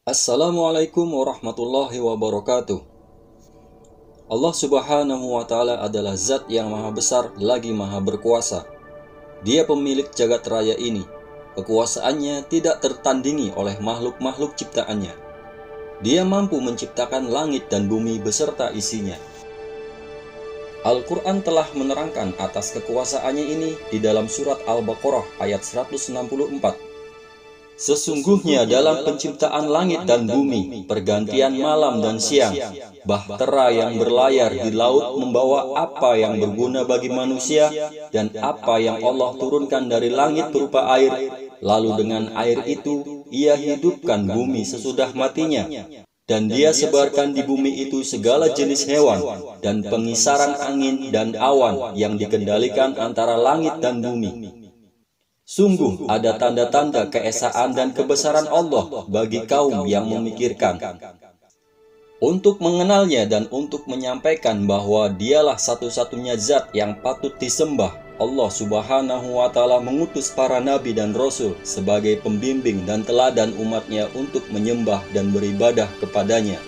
Assalamualaikum warahmatullahi wabarakatuh. Allah subhanahu wa ta'ala adalah zat yang maha besar lagi maha berkuasa. Dia pemilik jagat raya ini. Kekuasaannya tidak tertandingi oleh makhluk-makhluk ciptaannya. Dia mampu menciptakan langit dan bumi beserta isinya. Al-Quran telah menerangkan atas kekuasaannya ini di dalam surat Al-Baqarah ayat 164. Sesungguhnya dalam penciptaan langit dan bumi, pergantian malam dan siang, bahtera yang berlayar di laut membawa apa yang berguna bagi manusia dan apa yang Allah turunkan dari langit berupa air, lalu dengan air itu ia hidupkan bumi sesudah matinya. Dan dia sebarkan di bumi itu segala jenis hewan dan pengisaran angin dan awan yang dikendalikan antara langit dan bumi. Sungguh ada tanda-tanda keesaan dan kebesaran Allah bagi kaum yang memikirkan. Untuk mengenalnya dan untuk menyampaikan bahwa dialah satu-satunya zat yang patut disembah, Allah subhanahu wa ta'ala mengutus para nabi dan rasul sebagai pembimbing dan teladan umatnya untuk menyembah dan beribadah kepadanya.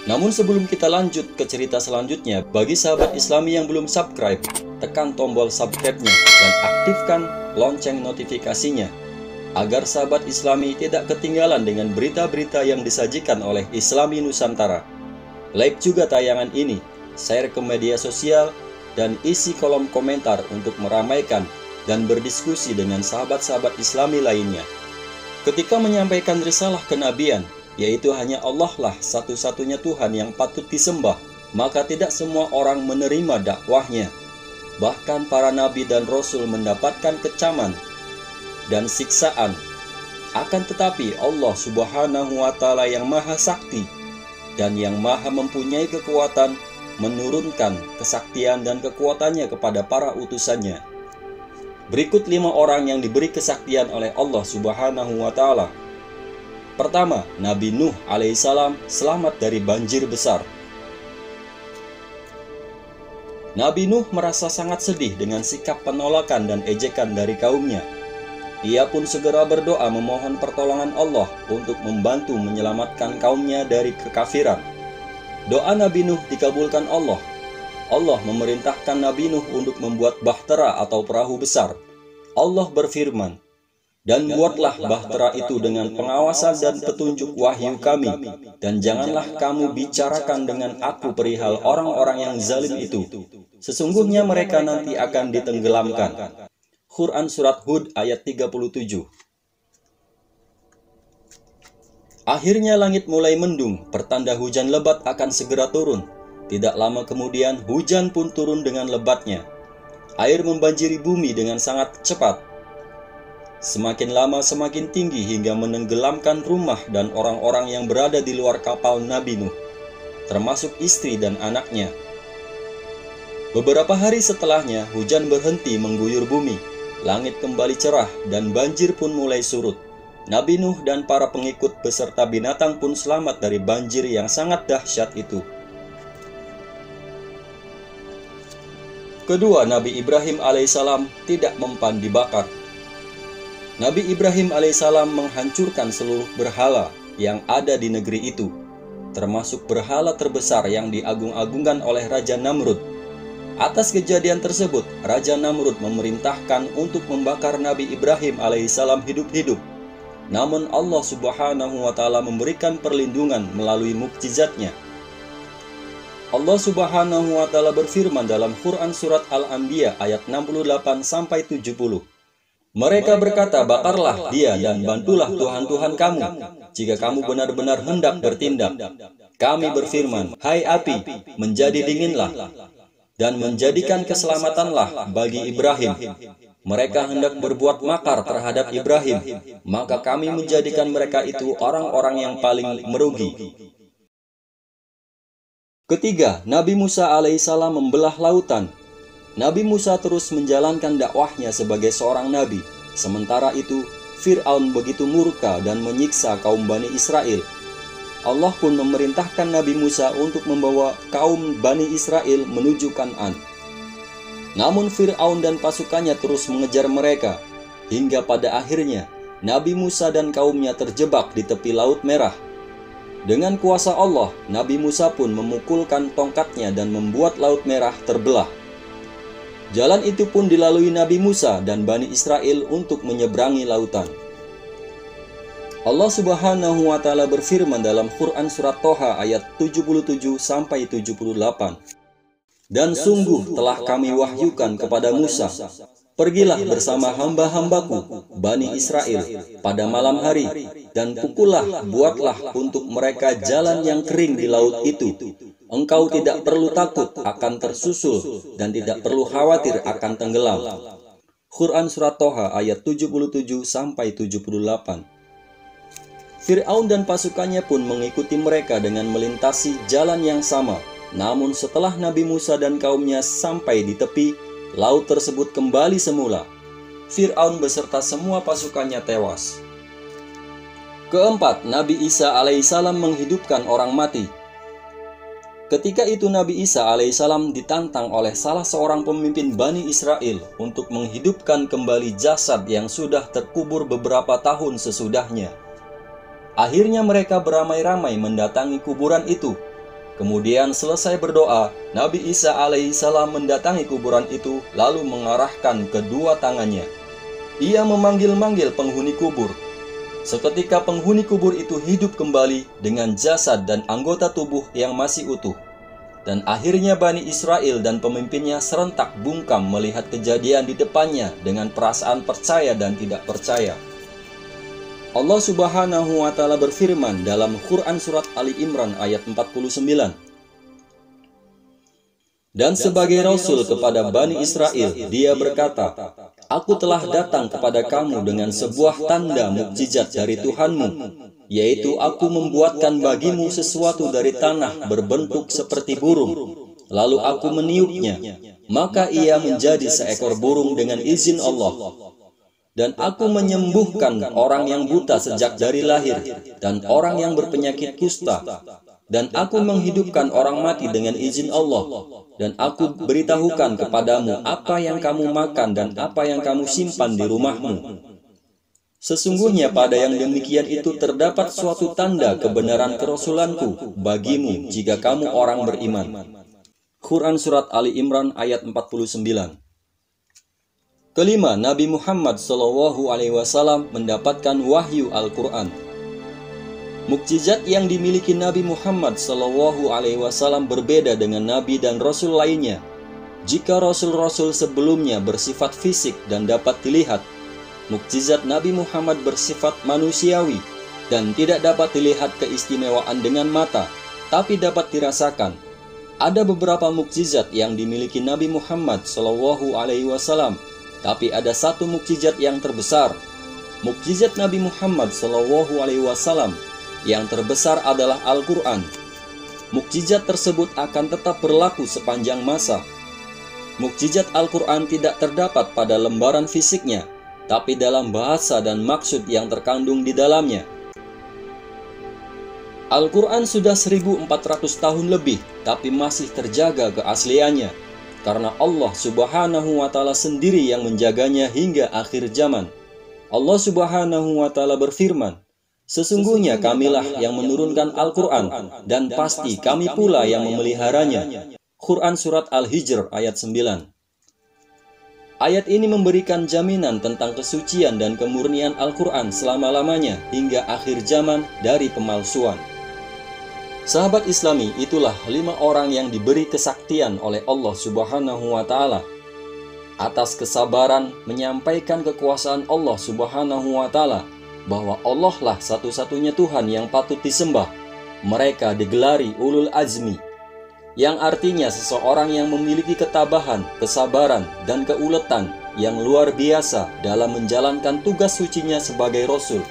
Namun sebelum kita lanjut ke cerita selanjutnya, bagi sahabat Islami yang belum subscribe, tekan tombol subscribe-nya dan aktifkan lonceng notifikasinya agar sahabat Islami tidak ketinggalan dengan berita-berita yang disajikan oleh Islami Nusantara. Like juga tayangan ini, share ke media sosial, dan isi kolom komentar untuk meramaikan dan berdiskusi dengan sahabat-sahabat Islami lainnya. Ketika menyampaikan risalah kenabian, yaitu hanya Allah lah satu-satunya Tuhan yang patut disembah, maka tidak semua orang menerima dakwahnya. Bahkan para nabi dan rasul mendapatkan kecaman dan siksaan. Akan tetapi Allah subhanahu wa ta'ala yang maha sakti dan yang maha mempunyai kekuatan menurunkan kesaktian dan kekuatannya kepada para utusannya. Berikut 5 orang yang diberi kesaktian oleh Allah subhanahu wa ta'ala. Pertama, Nabi Nuh alaihissalam selamat dari banjir besar. Nabi Nuh merasa sangat sedih dengan sikap penolakan dan ejekan dari kaumnya. Ia pun segera berdoa memohon pertolongan Allah untuk membantu menyelamatkan kaumnya dari kekafiran. Doa Nabi Nuh dikabulkan Allah. Allah memerintahkan Nabi Nuh untuk membuat bahtera atau perahu besar. Allah berfirman, "Dan buatlah bahtera itu dengan pengawasan dan petunjuk wahyu kami, dan janganlah kamu bicarakan dengan aku perihal orang-orang yang zalim itu. Sesungguhnya mereka nanti akan ditenggelamkan." Quran Surat Hud ayat 37. Akhirnya langit mulai mendung, pertanda hujan lebat akan segera turun. Tidak lama kemudian hujan pun turun dengan lebatnya. Air membanjiri bumi dengan sangat cepat. Semakin lama semakin tinggi hingga menenggelamkan rumah dan orang-orang yang berada di luar kapal Nabi Nuh, termasuk istri dan anaknya. Beberapa hari setelahnya hujan berhenti mengguyur bumi, langit kembali cerah dan banjir pun mulai surut. Nabi Nuh dan para pengikut beserta binatang pun selamat dari banjir yang sangat dahsyat itu. Kedua, Nabi Ibrahim alaihissalam tidak mempan dibakar. Nabi Ibrahim alaihissalam menghancurkan seluruh berhala yang ada di negeri itu, termasuk berhala terbesar yang diagung-agungkan oleh Raja Namrud. Atas kejadian tersebut, Raja Namrud memerintahkan untuk membakar Nabi Ibrahim alaihissalam hidup-hidup. Namun Allah subhanahu wa ta'ala memberikan perlindungan melalui mukjizatnya. Allah subhanahu wa ta'ala berfirman dalam Quran Surat Al-Anbiya ayat 68-70. Mereka berkata, "Bakarlah dia dan bantulah Tuhan-Tuhan kamu, jika kamu benar-benar hendak bertindak." Kami berfirman, "Hai api, menjadi dinginlah, dan menjadikan keselamatanlah bagi Ibrahim." Mereka hendak berbuat makar terhadap Ibrahim, maka kami menjadikan mereka itu orang-orang yang paling merugi. Ketiga, Nabi Musa alaihissalam membelah lautan. Nabi Musa terus menjalankan dakwahnya sebagai seorang nabi. Sementara itu, Fir'aun begitu murka dan menyiksa kaum Bani Israel. Allah pun memerintahkan Nabi Musa untuk membawa kaum Bani Israel menuju Kan'an. Namun Fir'aun dan pasukannya terus mengejar mereka, hingga pada akhirnya Nabi Musa dan kaumnya terjebak di tepi Laut Merah. Dengan kuasa Allah, Nabi Musa pun memukulkan tongkatnya dan membuat Laut Merah terbelah. Jalan itu pun dilalui Nabi Musa dan Bani Israel untuk menyeberangi lautan. Allah Subhanahu wa Ta'ala berfirman dalam Quran Surat Toha ayat 77-78. Dan sungguh telah kami wahyukan kepada Musa, pergilah bersama hamba-hambaku, Bani Israel, pada malam hari, dan pukullah, buatlah untuk mereka jalan yang kering di laut itu. Engkau tidak perlu takut akan tersusul, dan tidak perlu khawatir akan tenggelam. Quran Surat Toha ayat 77-78. Fir'aun dan pasukannya pun mengikuti mereka dengan melintasi jalan yang sama. Namun setelah Nabi Musa dan kaumnya sampai di tepi, laut tersebut kembali semula. Fir'aun beserta semua pasukannya tewas. Keempat, Nabi Isa alaihissalam menghidupkan orang mati. Ketika itu Nabi Isa alaihissalam ditantang oleh salah seorang pemimpin Bani Israel untuk menghidupkan kembali jasad yang sudah terkubur beberapa tahun sesudahnya. Akhirnya mereka beramai-ramai mendatangi kuburan itu. Kemudian selesai berdoa, Nabi Isa alaihissalam mendatangi kuburan itu lalu mengarahkan kedua tangannya. Ia memanggil-manggil penghuni kubur. Seketika penghuni kubur itu hidup kembali dengan jasad dan anggota tubuh yang masih utuh. Dan akhirnya Bani Israel dan pemimpinnya serentak bungkam melihat kejadian di depannya dengan perasaan percaya dan tidak percaya. Allah Subhanahu wa Ta'ala berfirman dalam Quran Surat Ali Imran ayat 49. Dan sebagai Rasul kepada Bani Israel, dia berkata, Aku telah datang kepada kamu dengan sebuah tanda mukjizat dari Tuhanmu, yaitu aku membuatkan bagimu sesuatu dari tanah berbentuk seperti burung. Lalu aku meniupnya, maka ia menjadi seekor burung dengan izin Allah. Dan aku menyembuhkan orang yang buta sejak dari lahir, dan orang yang berpenyakit kusta. Dan aku menghidupkan orang mati dengan izin Allah. Dan aku beritahukan kepadamu apa yang kamu makan dan apa yang kamu simpan di rumahmu. Sesungguhnya pada yang demikian itu terdapat suatu tanda kebenaran kerasulanku bagimu jika kamu orang beriman. Quran Surat Ali Imran ayat 49. Kelima, Nabi Muhammad SAW mendapatkan wahyu Al-Quran. Mukjizat yang dimiliki Nabi Muhammad SAW berbeda dengan Nabi dan Rasul lainnya. Jika Rasul-Rasul sebelumnya bersifat fisik dan dapat dilihat, mukjizat Nabi Muhammad bersifat manusiawi dan tidak dapat dilihat keistimewaan dengan mata, tapi dapat dirasakan. Ada beberapa mukjizat yang dimiliki Nabi Muhammad SAW, tapi ada satu mukjizat yang terbesar. Mukjizat Nabi Muhammad SAW yang terbesar adalah Al-Quran. Mukjizat tersebut akan tetap berlaku sepanjang masa. Mukjizat Al-Quran tidak terdapat pada lembaran fisiknya, tapi dalam bahasa dan maksud yang terkandung di dalamnya. Al-Quran sudah 1400 tahun lebih, tapi masih terjaga keasliannya. Karena Allah Subhanahu wa Ta'ala sendiri yang menjaganya hingga akhir zaman. Allah Subhanahu wa Ta'ala berfirman, Sesungguhnya kamilah yang menurunkan Al-Quran, dan pasti kami pula yang memeliharanya. Quran Surat Al-Hijr ayat 9. Ayat ini memberikan jaminan tentang kesucian dan kemurnian Al-Quran selama-lamanya hingga akhir zaman dari pemalsuan. Sahabat Islami, itulah 5 orang yang diberi kesaktian oleh Allah Subhanahu wa Ta'ala atas kesabaran menyampaikan kekuasaan Allah Subhanahu wa Ta'ala bahwa Allah lah satu-satunya Tuhan yang patut disembah. Mereka digelari ulul azmi, yang artinya seseorang yang memiliki ketabahan, kesabaran, dan keuletan yang luar biasa dalam menjalankan tugas sucinya sebagai Rasul,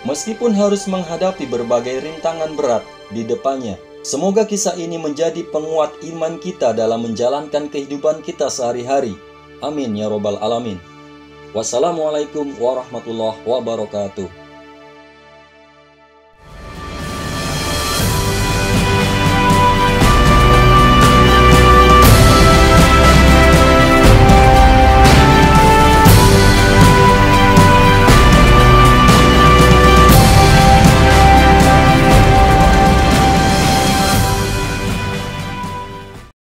meskipun harus menghadapi berbagai rintangan berat di depannya. Semoga kisah ini menjadi penguat iman kita dalam menjalankan kehidupan kita sehari-hari. Amin ya robbal alamin. Wassalamualaikum warahmatullahi wabarakatuh.